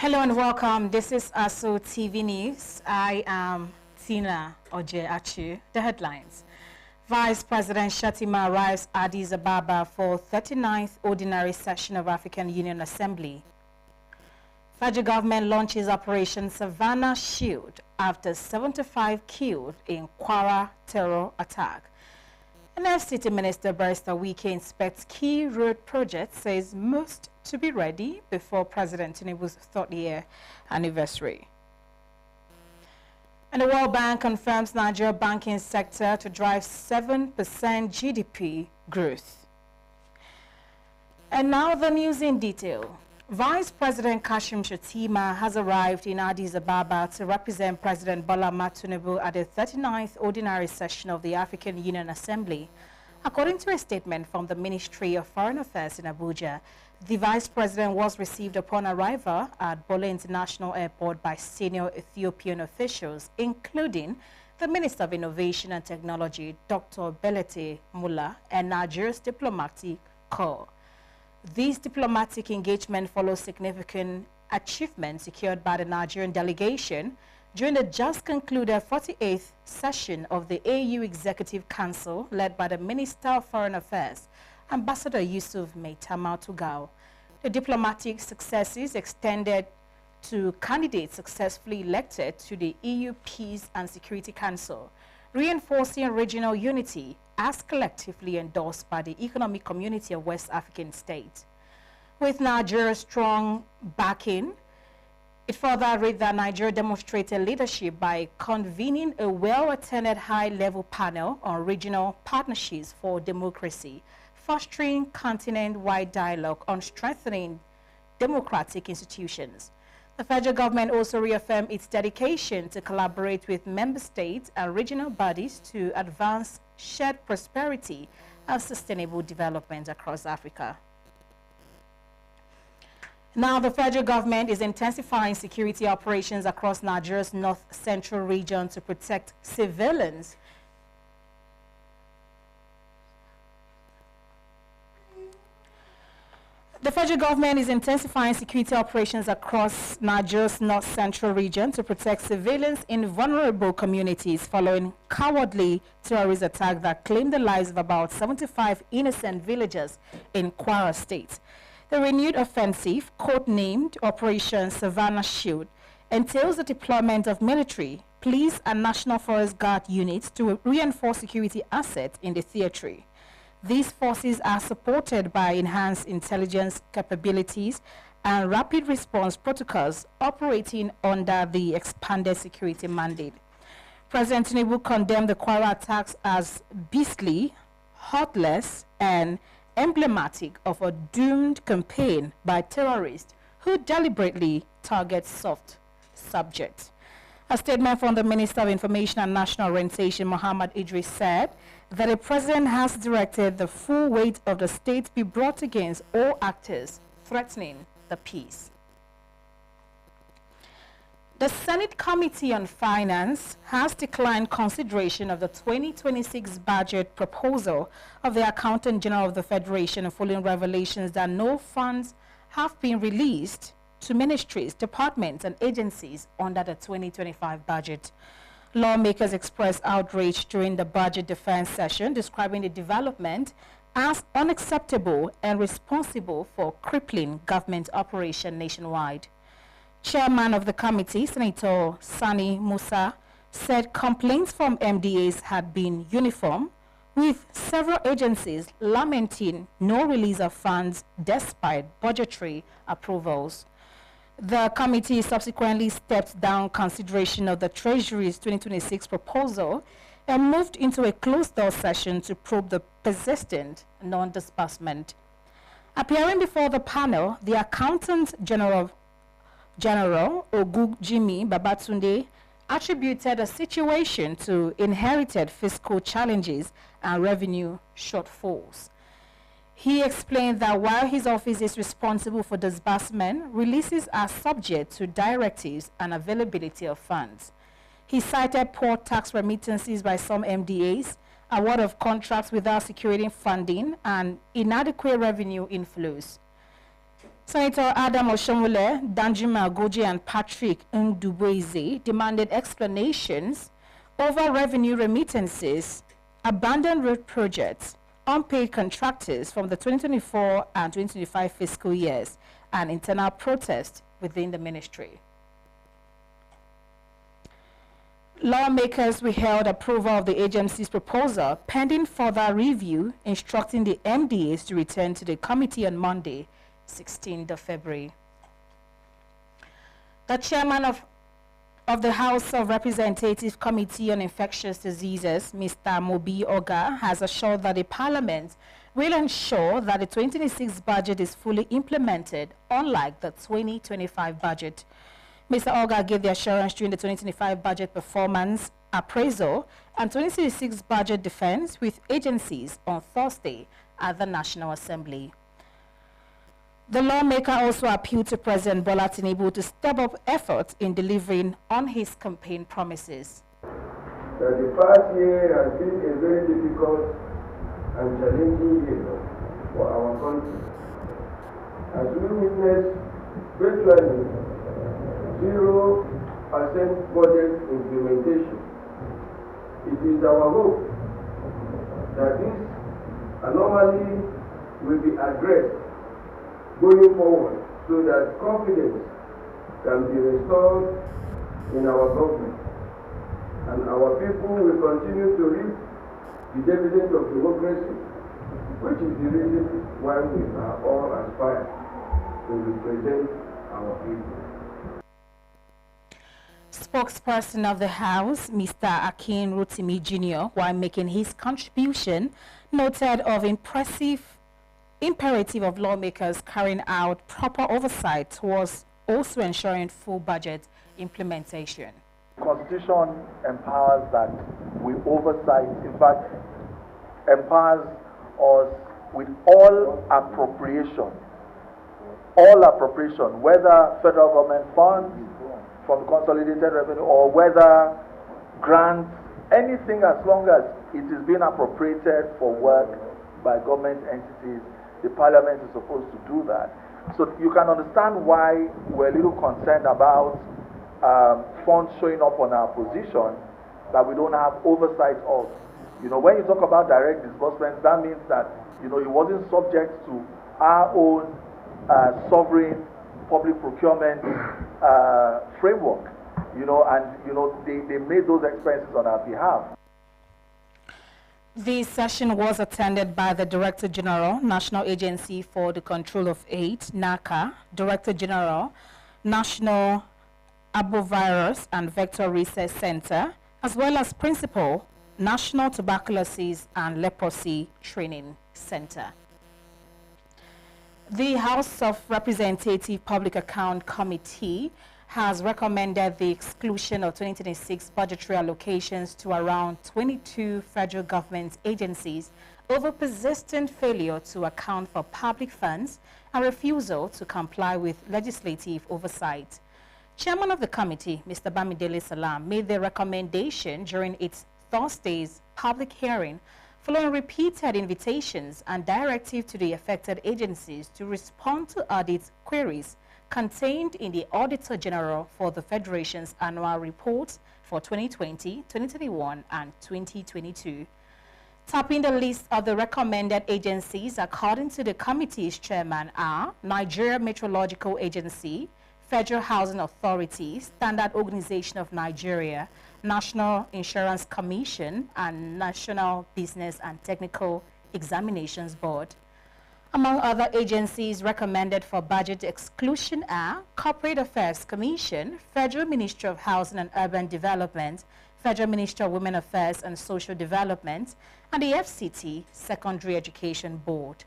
Hello and welcome. This is ASO TV News. I am Tina Oje Achu. The headlines. Vice President Shettima arrives Addis Ababa for 39th Ordinary Session of African Union Assembly. Federal government launches Operation Savannah Shield after 75 killed in Kwara terror attack. And FCT Minister Barrister Wike inspects key road projects, says most to be ready before President Tinubu's 3rd year anniversary. And the World Bank confirms Nigeria banking sector to drive 7% GDP growth. And now the news in detail. Vice President Kashim Shettima has arrived in Addis Ababa to represent President Bola Ahmed Tinubu at the 39th Ordinary Session of the African Union Assembly. According to a statement from the Ministry of Foreign Affairs in Abuja, the Vice President was received upon arrival at Bola International Airport by senior Ethiopian officials, including the Minister of Innovation and Technology, Dr. Belete Mulla, and Nigeria's diplomatic corps. This diplomatic engagement follows significant achievements secured by the Nigerian delegation during the just concluded 48th session of the AU Executive Council, led by the Minister of Foreign Affairs, Ambassador Yusuf Maitama Tugao. The diplomatic successes extended to candidates successfully elected to the EU Peace and Security Council, reinforcing regional unity as collectively endorsed by the Economic Community of West African States. With Nigeria's strong backing, it further read that Nigeria demonstrated leadership by convening a well-attended high-level panel on regional partnerships for democracy, fostering continent-wide dialogue on strengthening democratic institutions. The federal government also reaffirmed its dedication to collaborate with member states and regional bodies to advance shared prosperity and sustainable development across Africa. Now, the federal government is intensifying security operations across Nigeria's north-central region to protect civilians. The federal government is intensifying security operations across Nigeria's north-central region to protect civilians in vulnerable communities following cowardly terrorist attack that claimed the lives of about 75 innocent villagers in Kwara State. The renewed offensive, codenamed Operation Savannah Shield, entails the deployment of military, police, and National Forest Guard units to reinforce security assets in the territory. These forces are supported by enhanced intelligence capabilities and rapid response protocols operating under the expanded security mandate. President Tinubu condemned the Kwara attacks as beastly, heartless, and emblematic of a doomed campaign by terrorists who deliberately target soft subjects. A statement from the Minister of Information and National Orientation, Muhammad Idris, said that the President has directed the full weight of the state be brought against all actors threatening the peace. The Senate Committee on Finance has declined consideration of the 2026 budget proposal of the Accountant General of the Federation following revelations that no funds have been released to ministries, departments, and agencies under the 2025 budget. Lawmakers expressed outrage during the budget defense session, describing the development as unacceptable and responsible for crippling government operation nationwide. Chairman of the committee, Senator Sani Musa, said complaints from MDAs had been uniform, with several agencies lamenting no release of funds despite budgetary approvals. The committee subsequently stepped down consideration of the Treasury's 2026 proposal and moved into a closed-door session to probe the persistent non-disbursement. Appearing before the panel, the Accountant General Ogunjimi Babatunde attributed the situation to inherited fiscal challenges and revenue shortfalls. He explained that while his office is responsible for disbursement, releases are subject to directives and availability of funds. He cited poor tax remittances by some MDAs, award of contracts without securing funding, and inadequate revenue inflows. Senator Adam Oshomole, Danjuma Agoji, and Patrick Ndubueze demanded explanations over revenue remittances, abandoned road projects, unpaid contractors from the 2024 and 2025 fiscal years, and internal protest within the ministry. Lawmakers withheld approval of the agency's proposal pending further review, instructing the MDAs to return to the committee on Monday, 16th of February. The chairman of the House of Representatives Committee on Infectious Diseases, Mr. Mobi Oga, has assured that the Parliament will ensure that the 2026 budget is fully implemented, unlike the 2025 budget. Mr. Oga gave the assurance during the 2025 budget performance appraisal and 2026 budget defense with agencies on Thursday at the National Assembly. The lawmaker also appealed to President Bola Tinubu to step up efforts in delivering on his campaign promises. The past year has been a very difficult and challenging year for our country. As we witness virtually 0% budget implementation, it is our hope that this anomaly will be addressed going forward so that confidence can be restored in our government and our people will continue to reap the dividend of democracy, which is the reason why we are all aspired to represent our people. Spokesperson of the House, Mr. Akin Rotimi Jr., while making his contribution, noted of imperative of lawmakers carrying out proper oversight towards also ensuring full budget implementation. The Constitution empowers that we oversight, in fact, empowers us with all appropriation, whether federal government funds from consolidated revenue or whether grants, anything as long as it is being appropriated for work by government entities, the Parliament is supposed to do that. So you can understand why we're a little concerned about funds showing up on our position that we don't have oversight of. You know, when you talk about direct disbursements, that means that, you know, it wasn't subject to our own sovereign public procurement framework, you know, and, you know, they made those expenses on our behalf. The session was attended by the Director General, National Agency for the Control of AIDS, NACA, Director General, National Arbovirus and Vector Research Center, as well as Principal, National Tuberculosis and Leprosy Training Center. The House of Representatives Public Account Committee has recommended the exclusion of 2026 budgetary allocations to around 22 federal government agencies over persistent failure to account for public funds and refusal to comply with legislative oversight. Chairman of the committee, Mr. Bamidele Salam, made the recommendation during its Thursday's public hearing following repeated invitations and directives to the affected agencies to respond to audit queries contained in the Auditor General for the Federation's annual report for 2020, 2021, and 2022. Topping the list of the recommended agencies, according to the committee's chairman, are Nigeria Meteorological Agency, Federal Housing Authority, Standard Organization of Nigeria, National Insurance Commission, and National Business and Technical Examinations Board. Among other agencies recommended for budget exclusion are Corporate Affairs Commission, Federal Ministry of Housing and Urban Development, Federal Ministry of Women Affairs and Social Development, and the FCT Secondary Education Board.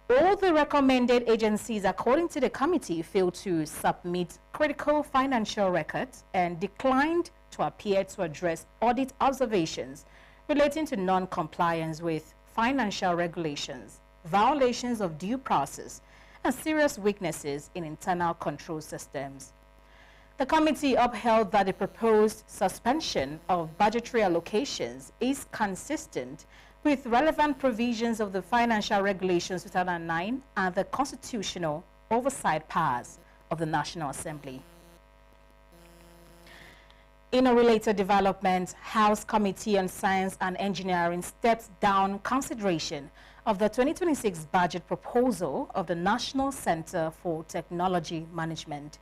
All the recommended agencies, according to the committee, failed to submit critical financial records and declined to appear to address audit observations relating to non-compliance with financial regulations, violations of due process, and serious weaknesses in internal control systems. The committee upheld that the proposed suspension of budgetary allocations is consistent with relevant provisions of the Financial Regulations 2009 and the constitutional oversight powers of the National Assembly. In a related development, House Committee on Science and Engineering steps down consideration of the 2026 budget proposal of the National Center for Technology Management.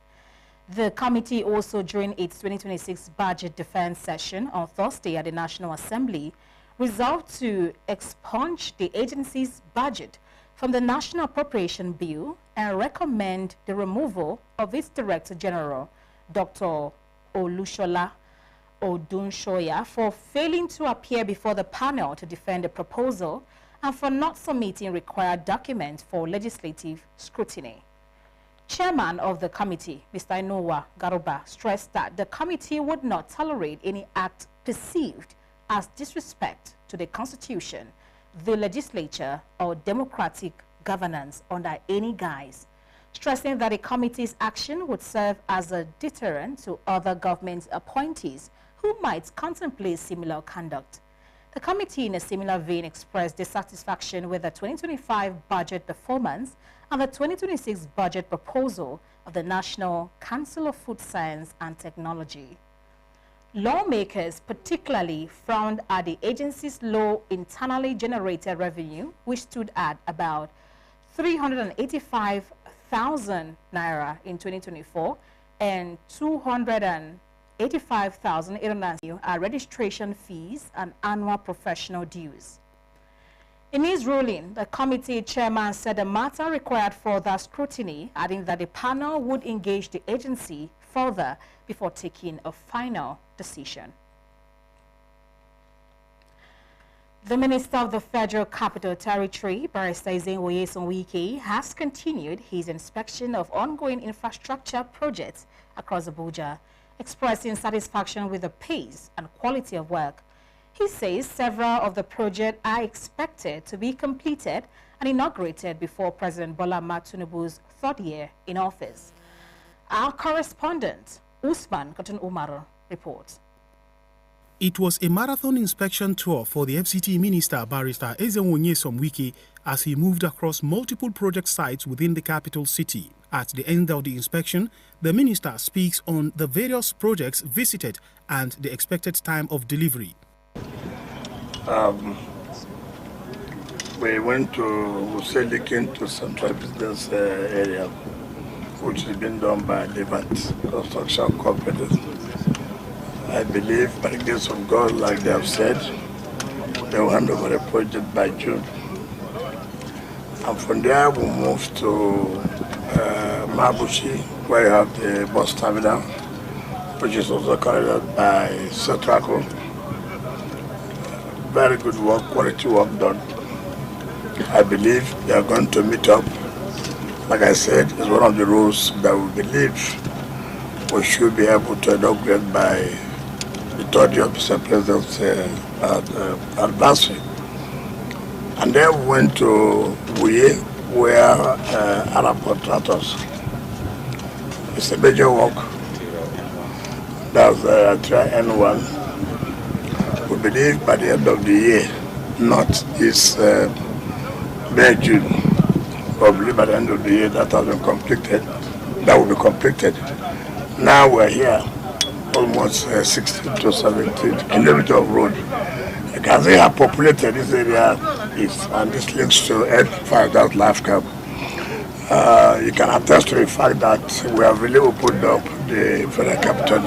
The committee also, during its 2026 budget defense session on Thursday at the National Assembly, resolved to expunge the agency's budget from the National Appropriation Bill and recommend the removal of its Director General, Dr. Olushola Odunshoya, for failing to appear before the panel to defend the proposal and for not submitting required documents for legislative scrutiny. Chairman of the committee, Mr. Inowa Garuba, stressed that the committee would not tolerate any act perceived as disrespect to the Constitution, the legislature, or democratic governance under any guise, stressing that the committee's action would serve as a deterrent to other government appointees who might contemplate similar conduct. The committee, in a similar vein, expressed dissatisfaction with the 2025 budget performance and the 2026 budget proposal of the National Council of Food Science and Technology. Lawmakers particularly frowned at the agency's low internally generated revenue, which stood at about 385,000 naira in 2024 and 285,800 are registration fees and annual professional dues. In his ruling, the committee chairman said the matter required further scrutiny, adding that the panel would engage the agency further before taking a final decision. The Minister of the Federal Capital Territory, Barrister Ezenwo Nyesom Wike, has continued his inspection of ongoing infrastructure projects across Abuja, expressing satisfaction with the pace and quality of work. He says several of the projects are expected to be completed and inaugurated before President Bola Ahmed Tinubu's third year in office. Our correspondent, Usman Kotun Umar, reports. It was a marathon inspection tour for the FCT Minister, Barrister Ezenwo Nyesom Wike, as he moved across multiple project sites within the capital city. At the end of the inspection, the minister speaks on the various projects visited and the expected time of delivery. We went to Uselikin to Central Business Area, which has been done by Levant Construction Company. I believe, by the grace of God, like they have said, they will hand over the project by June. And from there, we moved to Mabuchi, where you have the bus terminal, which is also carried out by Setraco. Very good work, quality work done. I believe they are going to meet up. Like I said, it's one of the rules that we believe we should be able to inaugurate by the third year of Mr. President's anniversary. And then we went to Wuye, where Arab contractors. It's a major work. That's try N1. We believe by the end of the year, not this May, June, probably by the end of the year that has been completed, that will be completed. Now we're here, almost 16 to 17 kilometers of road. Because they have populated this area, and this links to F5, that's life camp. You can attest to the fact that we have really opened up the Federal Capital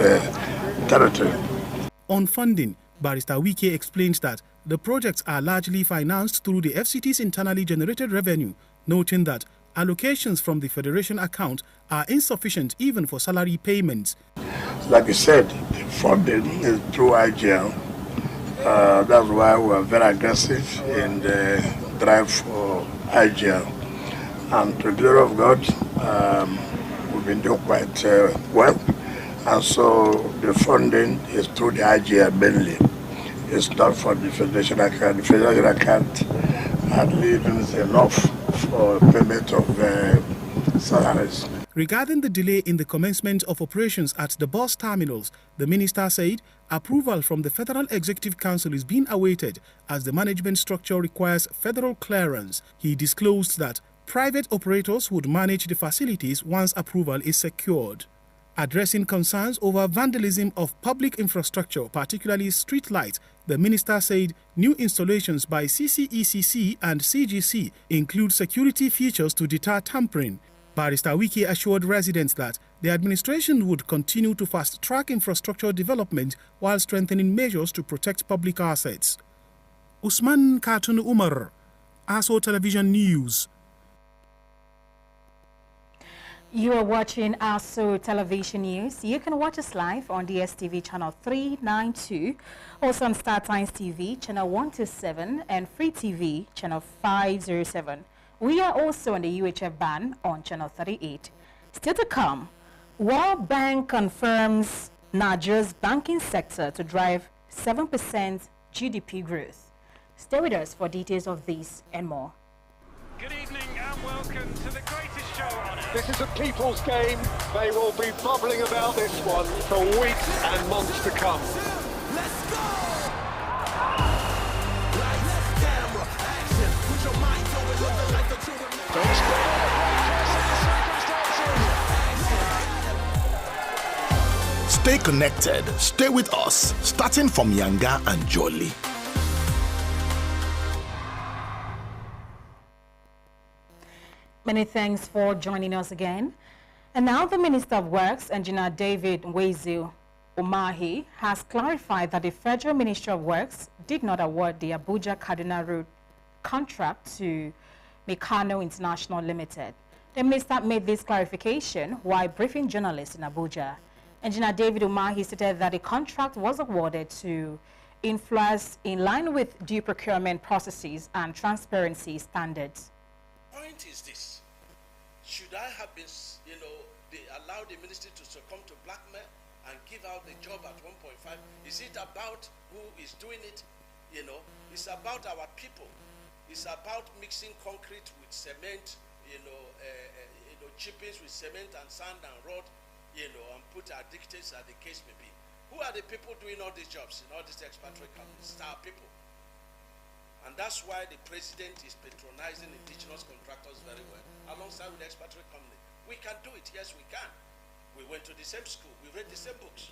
Territory. On funding, Barrister Wike explains that the projects are largely financed through the FCT's internally generated revenue, noting that allocations from the Federation account are insufficient even for salary payments. Like I said, the funding is through IGL. That's why we are very aggressive in the drive for IGL. And to the glory of God, we've been doing quite well. And so the funding is through the IGL mainly. It's not from the Federation account. The Federation account hardly even is enough for payment of salaries. Regarding the delay in the commencement of operations at the bus terminals, the minister said approval from the Federal Executive Council is being awaited as the management structure requires federal clearance. He disclosed that private operators would manage the facilities once approval is secured. Addressing concerns over vandalism of public infrastructure, particularly street lights, the minister said new installations by CCECC and CGC include security features to deter tampering. Barrister Wike assured residents that the administration would continue to fast-track infrastructure development while strengthening measures to protect public assets. Usman Katun Umar, ASO Television News. You are watching ASO Television News. You can watch us live on DSTV channel 392, also on StarTimes TV channel 127 and Free TV channel 507. We are also on the UHF band on channel 38. Still to come, World Bank confirms Nigeria's banking sector to drive 7% GDP growth. Stay with us for details of this and more. Good evening and welcome to the greatest show on earth. This is a people's game. They will be bubbling about this one for weeks and months to come. Let's go! Lights, camera, action. Put your mind to it, look the life that you remember. Stay connected. Stay with us, starting from Yanga and Jolly. Many thanks for joining us again. And now the Minister of Works, Engineer David Nwezu Umahi, has clarified that the Federal Ministry of Works did not award the Abuja-Kaduna Road contract to Meccano International Limited. The minister made this clarification while briefing journalists in Abuja. Engineer David Umahi stated that the contract was awarded to Influence in line with due procurement processes and transparency standards. Point is this: should I have been, they allow the ministry to succumb to blackmail and give out the job at 1.5? Is it about who is doing it? It's about our people. It's about mixing concrete with cement, chippings with cement and sand and road, and put our dictates as the case may be. Who are the people doing all these jobs in all these expatriate companies? It's our people. And that's why the president is patronizing indigenous contractors very well, alongside with the expatriate company. We can do it, yes we can. We went to the same school, we read the same books.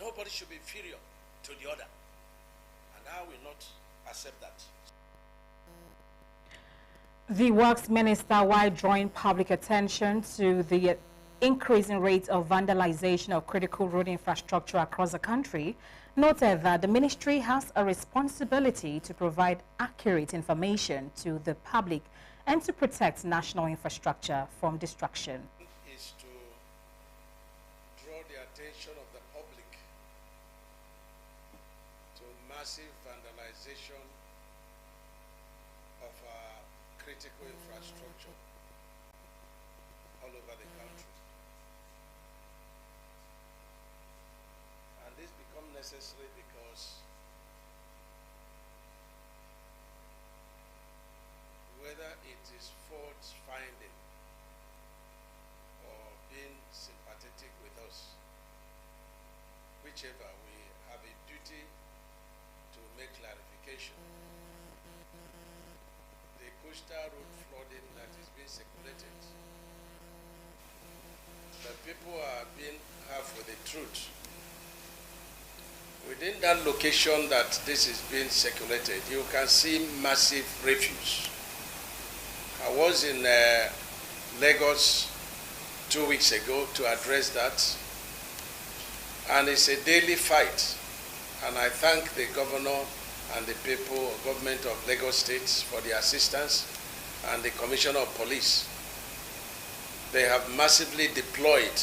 Nobody should be inferior to the other. And I will not accept that. The Works Minister, while drawing public attention to the increasing rate of vandalization of critical road infrastructure across the country, noted that the ministry has a responsibility to provide accurate information to the public and to protect national infrastructure from destruction. Is to draw the attention of the public to massive vandalization of our critical infrastructure all over the country. And this becomes necessary because whether it is fault finding or being sympathetic with us, whichever, we have a duty to make clarification. The coastal road flooding that is being circulated, the people are being half with the truth. Within that location that this is being circulated, you can see massive refuse. I was in Lagos 2 weeks ago to address that, and it's a daily fight. And I thank the governor and the people, government of Lagos State for the assistance, and the Commissioner of Police. They have massively deployed,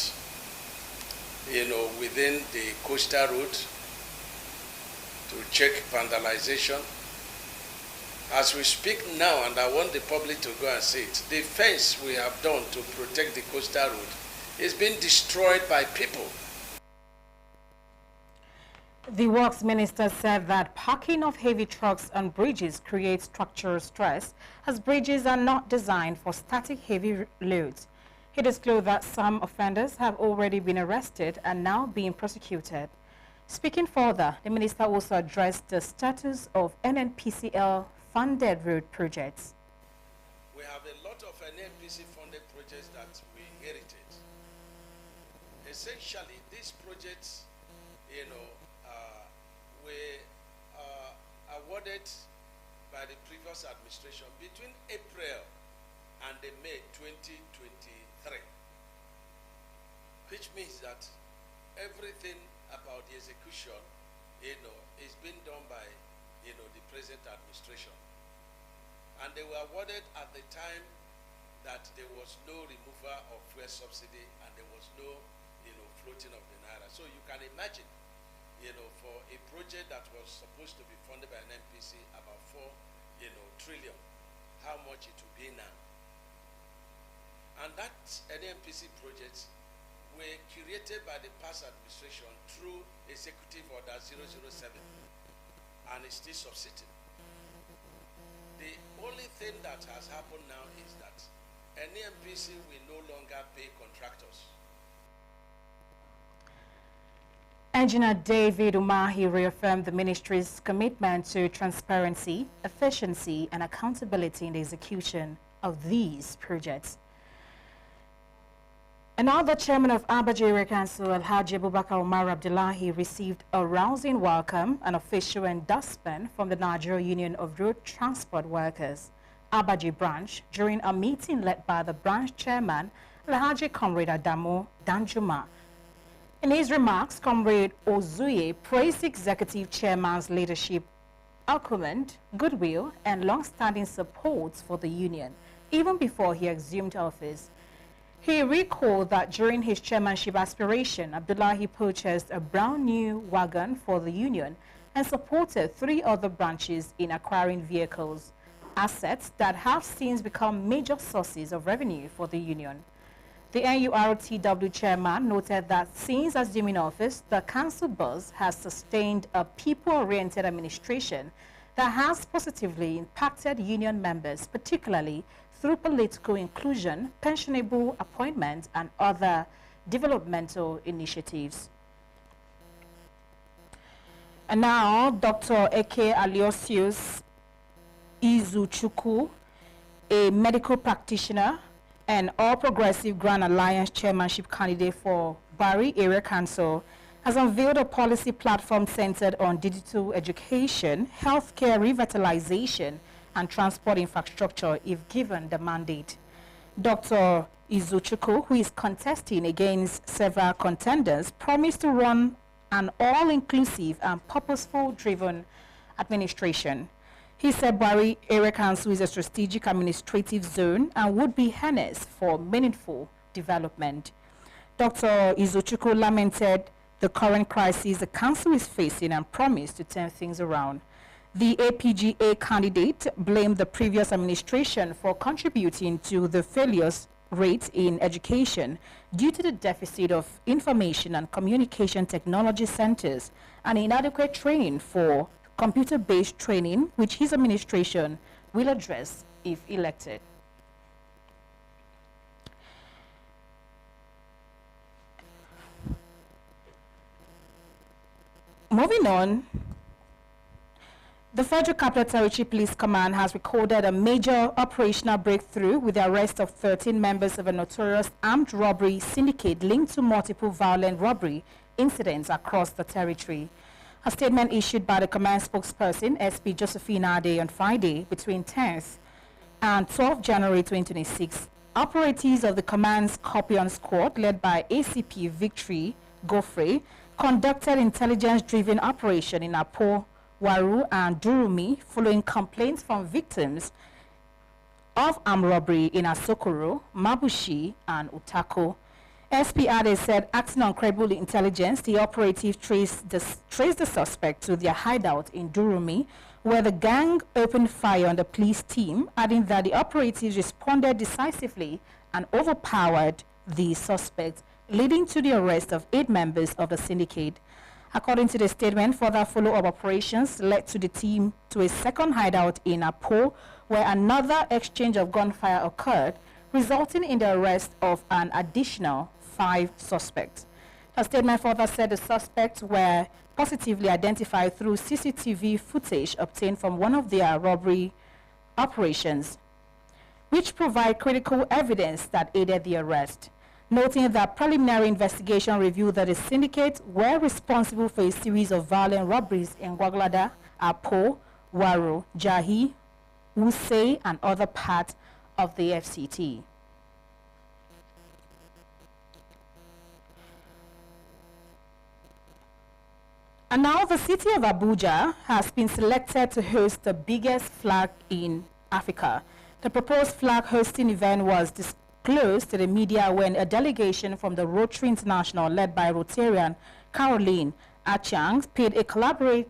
within the coastal route to check vandalization. As we speak now, and I want the public to go and see it, the fence we have done to protect the coastal route is being destroyed by people. The Works Minister said that parking of heavy trucks on bridges creates structural stress, as bridges are not designed for static heavy loads. He disclosed that some offenders have already been arrested and now being prosecuted. Speaking further, the minister also addressed the status of NNPCL funded road projects. We have a lot NNPC funded projects that we inherited. Essentially, these projects, were awarded by the previous administration between April and May 2023, which means that everything about the execution, is being done by, the present administration. And they were awarded at the time that there was no removal of fuel subsidy and there was no, floating of the naira. So you can imagine, for a project that was supposed to be funded by an NPC about 4, trillion, how much it will be now. And that NNPC projects were curated by the past administration through Executive Order 007, and it's still subsisting. The only thing that has happened now is that NNPC will no longer pay contractors. Engineer David Umahi reaffirmed the ministry's commitment to transparency, efficiency, and accountability in the execution of these projects. Another chairman of Abaji Area Council, Alhaji Abubakar Umar Abdullahi, received a rousing welcome and official endorsement from the Nigeria Union of Road Transport Workers, Abaji branch, during a meeting led by the branch chairman, Alhaji Comrade Adamu Danjuma. In his remarks, Comrade Ozuye praised the executive chairman's leadership, acumen, goodwill, and long-standing support for the union, even before he assumed office. He recalled that during his chairmanship aspiration, Abdullahi purchased a brand new wagon for the union and supported 3 other branches in acquiring vehicles, assets that have since become major sources of revenue for the union. The NURTW chairman noted that since assuming office, the council buzz has sustained a people-oriented administration that has positively impacted union members, particularly through political inclusion, pensionable appointments, and other developmental initiatives. And now, Dr. Eke Aloysius Izuchukwu, a medical practitioner and All Progressive Grand Alliance chairmanship candidate for Bari Area Council, has unveiled a policy platform centered on digital education, healthcare revitalization, and transport infrastructure if given the mandate. Dr. Izuchukwu, who is contesting against several contenders, promised to run an all-inclusive and purposeful-driven administration. He said Bari Area Council is a strategic administrative zone and would be harnessed for meaningful development. Dr. Izuchukwu lamented the current crisis the council is facing and promised to turn things around. The APGA candidate blamed the previous administration for contributing to the failures rate in education due to the deficit of information and communication technology centers and inadequate training for computer-based training, which his administration will address if elected. Moving on, the Federal Capital Territory Police Command has recorded a major operational breakthrough with the arrest of 13 members of a notorious armed robbery syndicate linked to multiple violent robbery incidents across the territory. A statement issued by the command spokesperson, SP Josephine Ade, on Friday between 10th and 12th January 2026, operatives of the command's Scorpion Squad, led by ACP Victory Gofre, conducted intelligence-driven operation in Apo, Waru, and Durumi following complaints from victims of armed robbery in Asokoro, Mabushi, and Utako. SP Ade said, acting on credible intelligence, the operative traced the suspect to their hideout in Durumi, where the gang opened fire on the police team, adding that the operatives responded decisively and overpowered the suspect, leading to the arrest of 8 members of the syndicate. According to the statement, further follow-up operations led to the team to a second hideout in Apo, where another exchange of gunfire occurred, resulting in the arrest of an additional 5 suspects. The statement further said the suspects were positively identified through CCTV footage obtained from one of their robbery operations. which provide critical evidence that aided the arrest, noting that preliminary investigation revealed that the syndicate were responsible for a series of violent robberies in Gwagwalada, Apo, Waro, Jahi, Wuse, and other parts of the FCT. And now the city of Abuja has been selected to host the biggest flag in Africa. The proposed flag hosting event was disclosed to the media when a delegation from the Rotary International, led by Rotarian Caroline Achang, paid a collaborative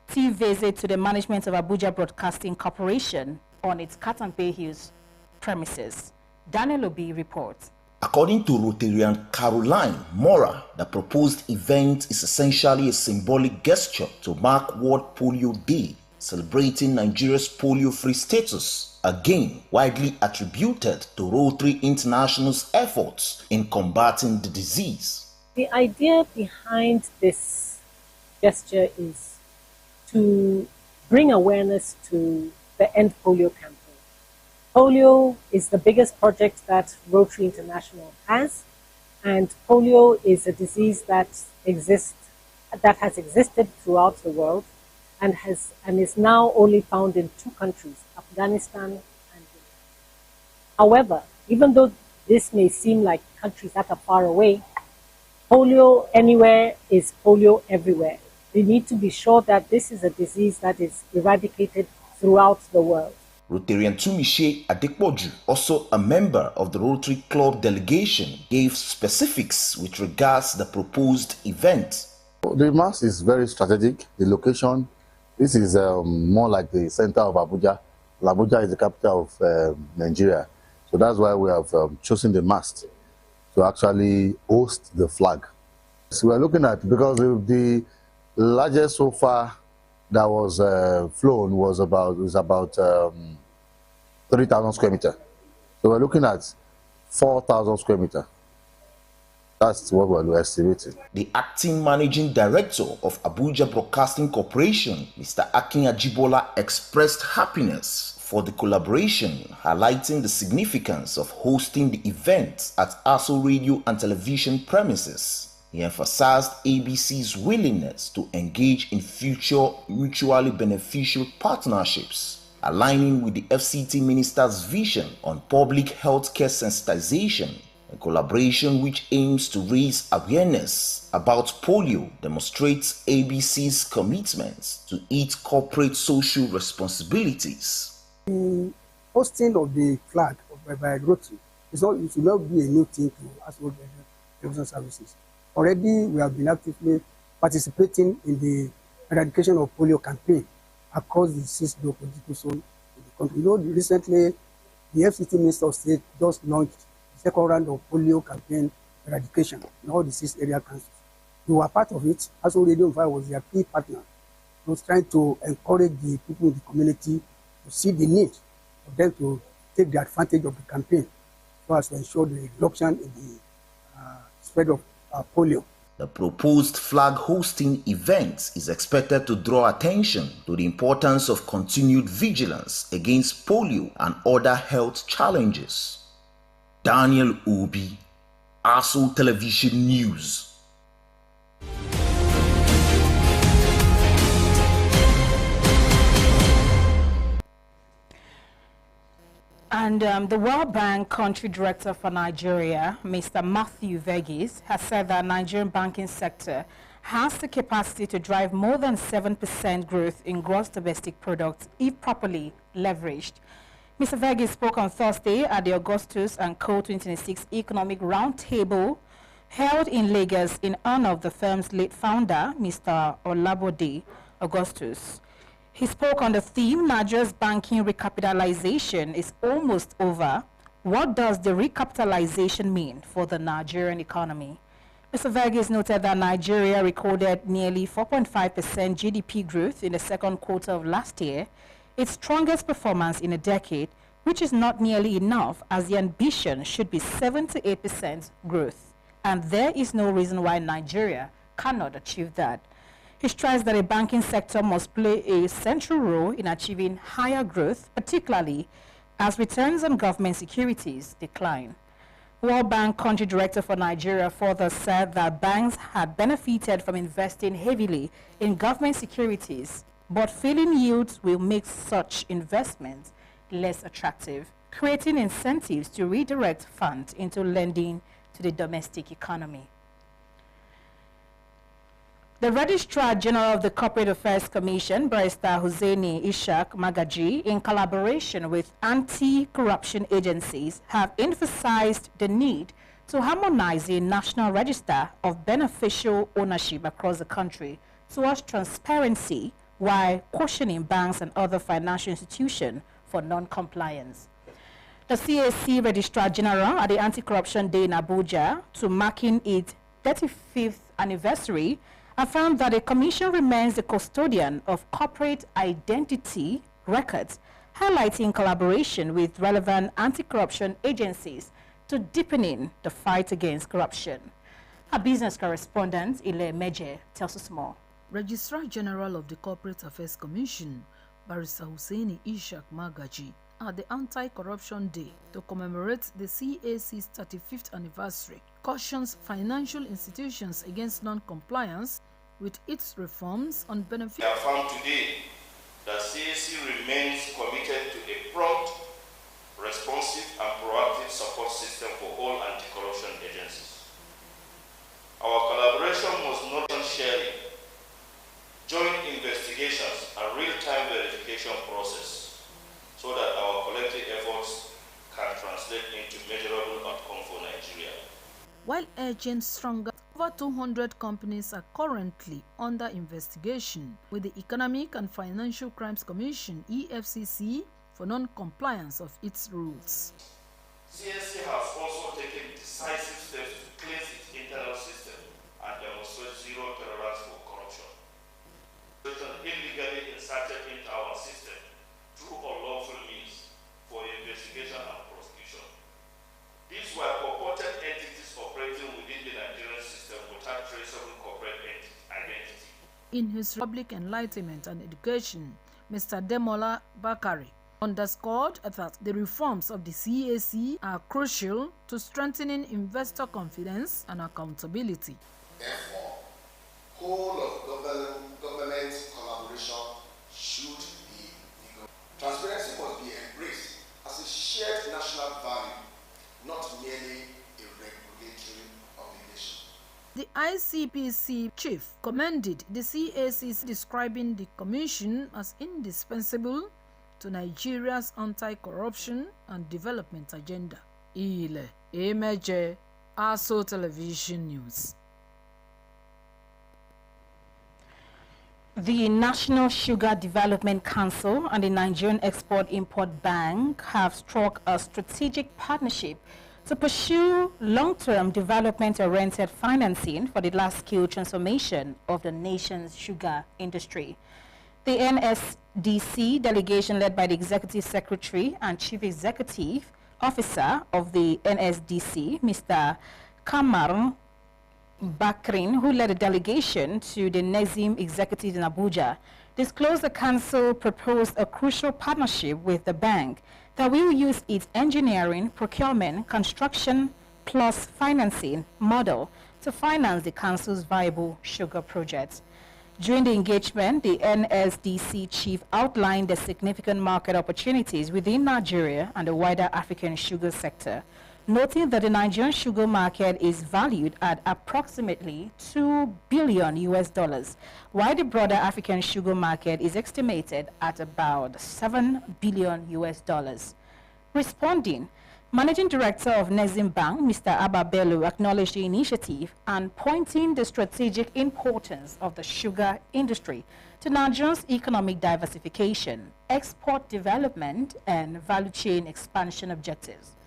visit to the management of Abuja Broadcasting Corporation on its Katampe Hills premises. Daniel Obi reports. According to Rotarian Caroline Mora, the proposed event is essentially a symbolic gesture to mark World Polio Day, celebrating Nigeria's polio-free status, again widely attributed to Rotary International's efforts in combating the disease. The idea behind this gesture is to bring awareness to the End Polio campaign. Polio is the biggest project that Rotary International has, and polio is a disease that has existed throughout the world and is now only found in 2 countries, Afghanistan and India. However, even though this may seem like countries that are far away, polio anywhere is polio everywhere. We need to be sure that this is a disease that is eradicated throughout the world. Rotarian Tumishe Adekpoju, also a member of the Rotary Club delegation, gave specifics with regards to the proposed event. The mass is very strategic. The location, this is more like the center of Abuja. Abuja is the capital of Nigeria. So that's why we have chosen the mast to actually host the flag. So we're looking at, because the largest so far that was flown was about 30,000 square meters. So we're looking at 4,000 square meters. That's what we're estimating. The acting managing director of Abuja Broadcasting Corporation, Mr. Akin Ajibola, expressed happiness for the collaboration, highlighting the significance of hosting the event at ASO Radio and Television premises. He emphasized ABC's willingness to engage in future mutually beneficial partnerships, aligning with the FCT Minister's vision on public healthcare sensitization, a collaboration which aims to raise awareness about polio, demonstrates ABC's commitment to its corporate social responsibilities. The hosting of the flag by Rotary it will not be a new thing to ASO Television Services. Already we have been actively participating in the eradication of polio campaign across the 6 political zones in the country. You know, recently the FCT Minister of State just launched the 2nd round of polio campaign eradication in all the 6 area councils. We were part of it. ASO Radio was their key partner. It was trying to encourage the people in the community to see the need for them to take the advantage of the campaign so as to ensure the reduction in the spread of polio. The proposed flag hosting event is expected to draw attention to the importance of continued vigilance against polio and other health challenges. Daniel Obi, ASO Television News. And the World Bank Country Director for Nigeria, Mr. Matthew Verghese, has said that Nigerian banking sector has the capacity to drive more than 7% growth in gross domestic product if properly leveraged. Mr. Verghese spoke on Thursday at the Augustus and Co. 2026 Economic Roundtable held in Lagos in honor of the firm's late founder, Mr. Olabode Augustus. He spoke on the theme, Nigeria's banking recapitalization is almost over. What does the recapitalization mean for the Nigerian economy? Mr. Verghese noted that Nigeria recorded nearly 4.5% GDP growth in the 2nd quarter of last year, its strongest performance in a decade, which is not nearly enough as the ambition should be 7 to 8% growth. And there is no reason why Nigeria cannot achieve that. He stressed that a banking sector must play a central role in achieving higher growth, particularly as returns on government securities decline. World Bank Country Director for Nigeria further said that banks had benefited from investing heavily in government securities, but falling yields will make such investments less attractive, creating incentives to redirect funds into lending to the domestic economy. The Registrar General of the Corporate Affairs Commission, Barrister Hussaini Ishaq Magaji, in collaboration with anti-corruption agencies, have emphasized the need to harmonize a national register of beneficial ownership across the country towards transparency, while cautioning banks and other financial institutions for non-compliance. The CAC Registrar General at the Anti-Corruption Day in Abuja, to marking its 35th anniversary, affirmed that the Commission remains the custodian of corporate identity records, highlighting collaboration with relevant anti-corruption agencies to deepening the fight against corruption. Our business correspondent, Ile Meje, tells us more. Registrar General of the Corporate Affairs Commission, Barrister Hussaini Ishaq Magaji, at the Anti-Corruption Day to commemorate the CAC's 35th anniversary, cautions financial institutions against non-compliance with its reforms on benefit. We affirm today that CAC remains committed to a prompt, responsive and proactive support system for all anti-corruption agencies. Our collaboration must not be sharing, joint investigations and real-time verification process so that our collective efforts can translate into measurable outcome for Nigeria. While urging stronger, over 200 companies are currently under investigation with the Economic and Financial Crimes Commission, EFCC, for non-compliance of its rules. CAC has also taken decisive steps to cleanse its internal system and demonstrate zero tolerance for corruption. Illegally inserted into our system through unlawful means for investigation and prosecution. These were purported entities operating within the Nigerian system without traceable corporate identity. In his public enlightenment and education, Mr. Demola Bakari underscored that the reforms of the CAC are crucial to strengthening investor confidence and accountability. Therefore, whole of government collaboration should be legal. Transparency must be embraced as a shared national value, not merely a regulatory obligation. The ICPC chief commended the CAC, describing the commission as indispensable to Nigeria's anti-corruption and development agenda. Ile Emeje, ASO Television News. The National Sugar Development Council and the Nigerian Export-Import Bank have struck a strategic partnership to pursue long-term development-oriented financing for the large-scale transformation of the nation's sugar industry. The NSDC delegation, led by the Executive Secretary and Chief Executive Officer of the NSDC, Mr. Kamar Bakrin, who led a delegation to the NEXIM executive in Abuja, disclosed the council proposed a crucial partnership with the bank that will use its engineering, procurement, construction, plus financing model to finance the council's viable sugar projects. During the engagement, the NSDC chief outlined the significant market opportunities within Nigeria and the wider African sugar sector, noting that the Nigerian sugar market is valued at approximately $2 billion, while the broader African sugar market is estimated at about $7 billion. Responding, Managing Director of Nexim Bank, Mr. Abba Bello, acknowledged the initiative and pointing the strategic importance of the sugar industry to Nigeria's economic diversification, export development, and value chain expansion objectives.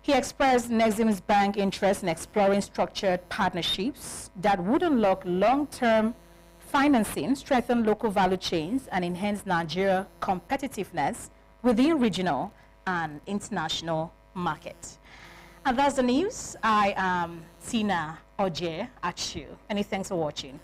He expressed Nexim's bank interest in exploring structured partnerships that would unlock long-term financing, strengthen local value chains, and enhance Nigeria's competitiveness within regional and international market. And that's the news. I am Tina Oje Achu. Many thanks for watching.